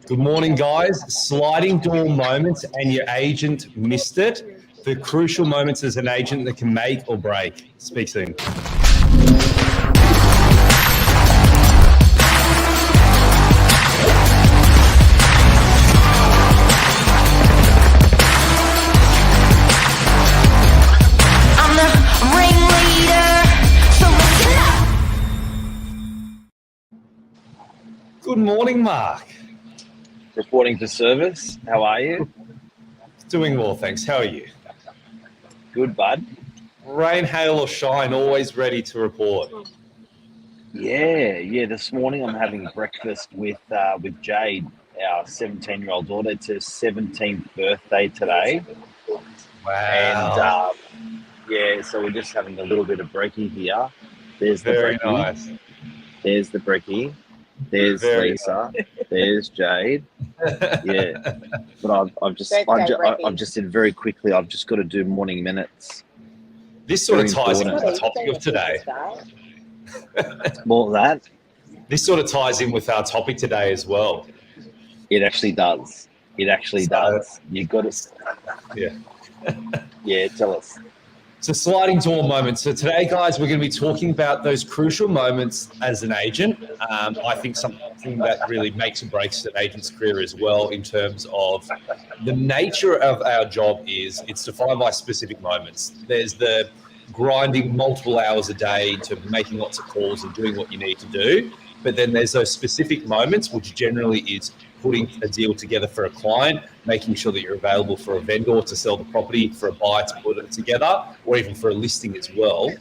Good morning, guys. Sliding door moments and your agent missed it. The crucial moments as an agent that can make or break. Speak soon. Good morning, Mark. Reporting for service. How are you? Doing well, thanks. How are you? Good, bud. Rain, hail, or shine, always ready to report. Yeah. This morning I'm having breakfast with Jade, our 17-year-old daughter. It's her 17th birthday today. Wow. And so we're just having a little bit of brekkie here. There's the Very brekkie. nice. There's the brekkie. There's Very Lisa. There's Jade. Yeah. But I've just said very quickly, I've just got to do morning minutes. This sort of Very ties into important. the topic of today. More of that. This sort of ties in with our topic today as well. It actually does. It actually does. You got to. Yeah. Yeah, tell us. So sliding door moments. So today, guys, we're going to be talking about those crucial moments as an agent. I think something that really makes or breaks an agent's career as well in terms of the nature of our job is it's defined by specific moments. There's the grinding multiple hours a day into making lots of calls and doing what you need to do. But then there's those specific moments, which generally is putting a deal together for a client, making sure that you're available for a vendor to sell the property, for a buyer to put it together, or even for a listing as well.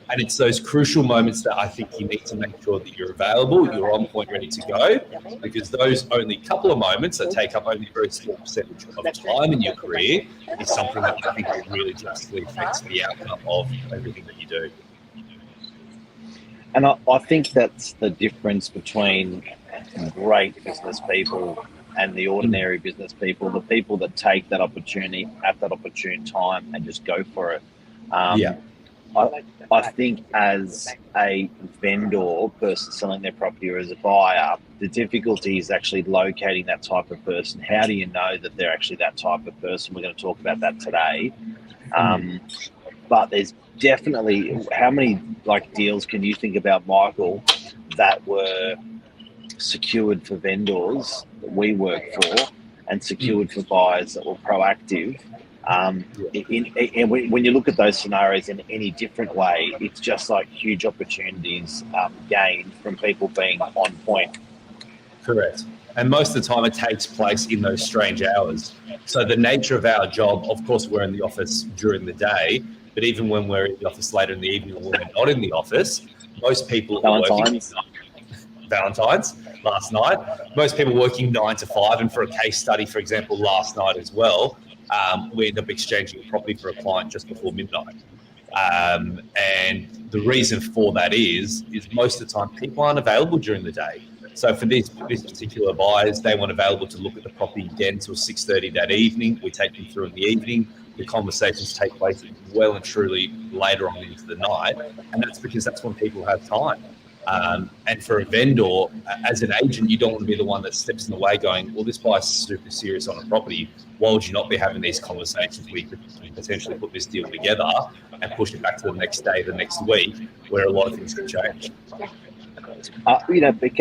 And it's those crucial moments that I think you need to make sure that you're available, you're on point, ready to go, because those only couple of moments that take up only a very small percentage of time in your career is something that I think really drastically affects the outcome of everything that you do. And I think that's the difference between great business people and the ordinary business people, the people that take that opportunity at that opportune time and just go for it. I think as a vendor, person selling their property, or as a buyer, the difficulty is actually locating that type of person. How do you know that they're actually that type of person? We're going to talk about that today. But there's definitely, how many deals can you think about, Michael, that were secured for vendors that we work for and secured for buyers that were proactive? And when you look at those scenarios in any different way, it's just like huge opportunities gained from people being on point. Correct. And most of the time it takes place in those strange hours. So the nature of our job, of course, we're in the office during the day, but even when we're in the office later in the evening or when we're not in the office, most people are working. Valentine's last night. Most people working 9 to 5, and for a case study, for example, last night as well, we ended up exchanging a property for a client just before midnight. And the reason for that is most of the time people aren't available during the day. So for these particular buyers, they want available to look at the property again until 6:30 that evening. We take them through in the evening. The conversations take place well and truly later on into the night, and that's because that's when people have time. And for a vendor, as an agent, you don't want to be the one that steps in the way going, well, this buyer's super serious on a property. Why would you not be having these conversations? We could potentially put this deal together and push it back to the next day, the next week, where a lot of things can change.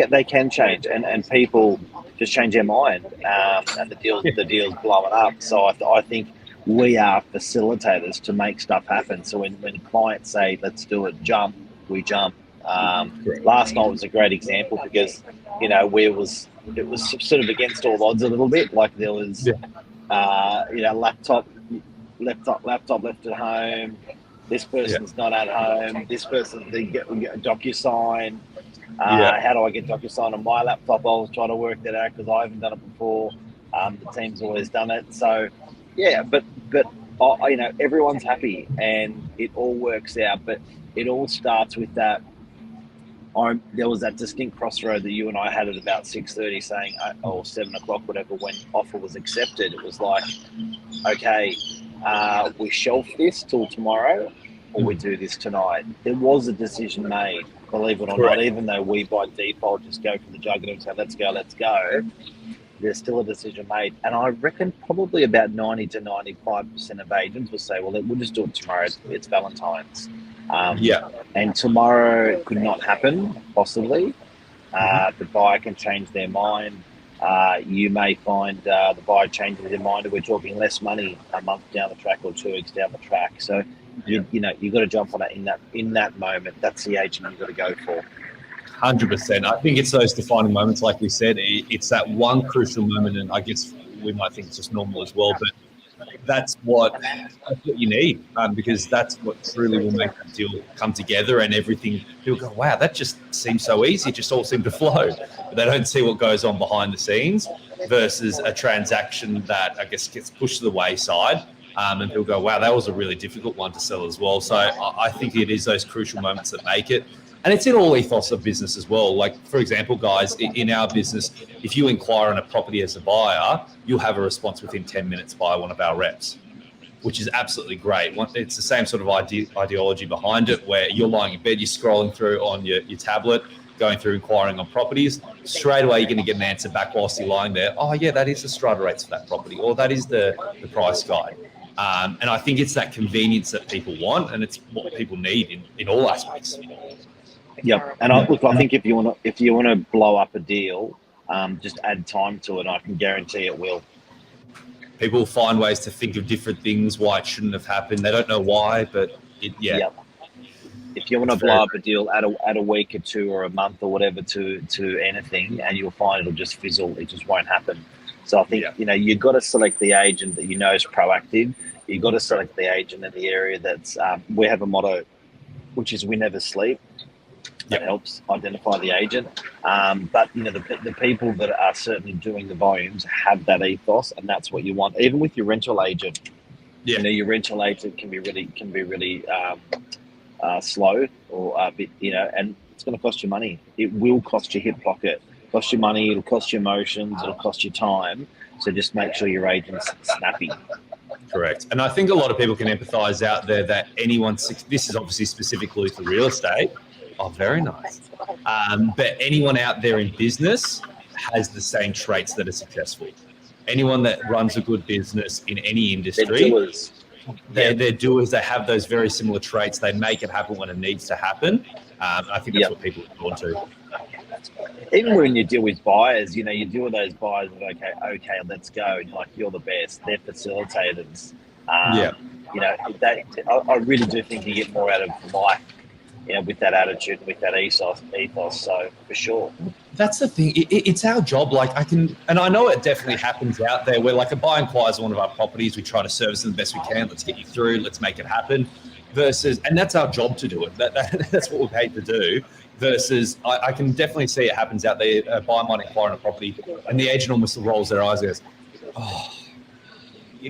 They can change, and people just change their mind, and the deal's blowing up. So I think we are facilitators to make stuff happen. So when clients say, let's do it, jump, we jump. Last night was a great example because, it was sort of against all odds a little bit. Like there was, laptop left at home. This person's not at home. This person didn't get DocuSign. How do I get DocuSign on my laptop? I was trying to work that out because I haven't done it before. The team's always done it. So, yeah, but everyone's happy and it all works out. But it all starts with that. There was that distinct crossroad that you and I had at about 6:30 saying, or 7 o'clock, whatever, when offer was accepted. It was like, okay, we shelf this till tomorrow or we do this tonight. There was a decision made, believe it or not, even though we by default just go for the jugular and say, let's go. there's still a decision made. And I reckon probably about 90 to 95% of agents will say, well, we'll just do it tomorrow. It's Valentine's. And tomorrow could not happen, possibly. The buyer can change their mind. You may find the buyer changes their mind, and we're talking less money a month down the track or 2 weeks down the track. So, you've got to jump on it in that moment. That's the agent you've got to go for. 100%. I think it's those defining moments, like we said. It's that one crucial moment, and I guess we might think it's just normal as well, but that's what you need, because that's what truly will make the deal come together, and everything. People go, wow, that just seems so easy. It just all seemed to flow. But they don't see what goes on behind the scenes versus a transaction that I guess gets pushed to the wayside. And people go, wow, that was a really difficult one to sell as well. So I think it is those crucial moments that make it. And it's in all ethos of business as well. Like, for example, guys, in our business, if you inquire on a property as a buyer, you'll have a response within 10 minutes by one of our reps, which is absolutely great. It's the same sort of ideology behind it, where you're lying in bed, you're scrolling through on your tablet, going through inquiring on properties. Straight away, you're going to get an answer back whilst you're lying there. Oh, yeah, that is the strata rates for that property, or that is the price guide. And I think it's that convenience that people want, and it's what people need in all aspects. Yep, and I think if you want to blow up a deal, just add time to it. I can guarantee it will. People find ways to think of different things why it shouldn't have happened. They don't know why, but Yep. If you want to blow up a deal, add a week or two or a month or whatever to anything, and you'll find it'll just fizzle. It just won't happen. So I think you've got to select the agent that you know is proactive. You've got to select the agent in the area that's. We have a motto, which is "We never sleep." That helps identify the agent. But the people that are certainly doing the volumes have that ethos, and that's what you want. Even with your rental agent, your rental agent can be really slow or a bit, and it's going to cost you money. It will cost your hip pocket, cost you money. It'll cost you emotions. It'll cost you time. So just make sure your agent's snappy. Correct. And I think a lot of people can empathise out there that this is obviously specifically for real estate. Oh, very nice. But anyone out there in business has the same traits that are successful. Anyone that runs a good business in any industry, they're doers. They have those very similar traits. They make it happen when it needs to happen. I think that's what people are drawn to. Even when you deal with buyers, you deal with those buyers of, okay, let's go. Like, you're the best. They're facilitators. I really do think you get more out of life, with that attitude, with that ethos. So for sure. That's the thing. It's our job. Like, and I know it definitely happens out there where, like, a buyer inquires on one of our properties. We try to service them the best we can. Let's get you through. Let's make it happen. And that's our job to do it. That's what we're paid to do. Versus, I can definitely see it happens out there. A buyer might inquire on a property, and the agent almost rolls their eyes and goes, "Oh,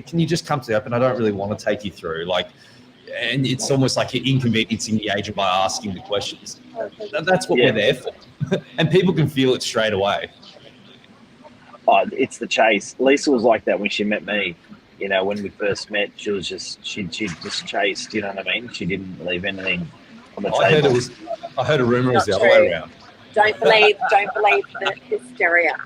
can you just come to up? And I don't really want to take you through." And it's almost like you're inconveniencing the agent by asking the questions. That's what we're there for. And people can feel it straight away. Oh, it's the chase. Lisa was like that when she met me. When we first met, she just chased, you know what I mean? She didn't leave anything on the table. I heard a rumor it was the other way around. Don't believe the hysteria.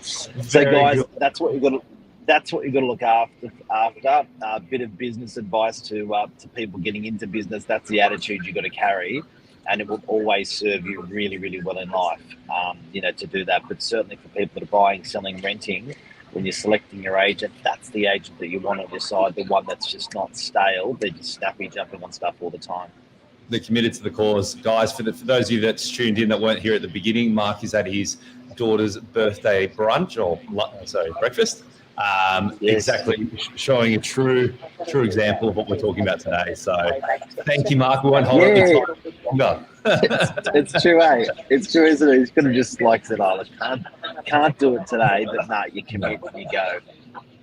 So guys, that's what you've got to look after. A bit of business advice to people getting into business. That's the attitude you've got to carry, and it will always serve you really, really well in life. To do that. But certainly for people that are buying, selling, renting, when you're selecting your agent, that's the agent that you want on your side. The one that's just not stale. They're just snappy, jumping on stuff all the time. They're committed to the cause, guys. For those of you that's tuned in that weren't here at the beginning, Mark is at his daughter's birthday brunch breakfast. Exactly, showing a true example of what we're talking about today. So thank you, Mark. We won't hold up your time longer. It's true, eh? It's true, isn't it? He's going to just say, "Oh, can't do it today," but no, you commit and you go.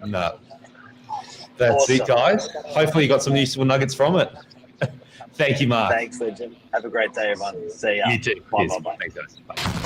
No. That's awesome. It, guys. Hopefully you got some useful nuggets from it. Thank you, Mark. Thanks, Legend. Have a great day, everyone. See ya. You too. Bye. Thanks, guys. Bye.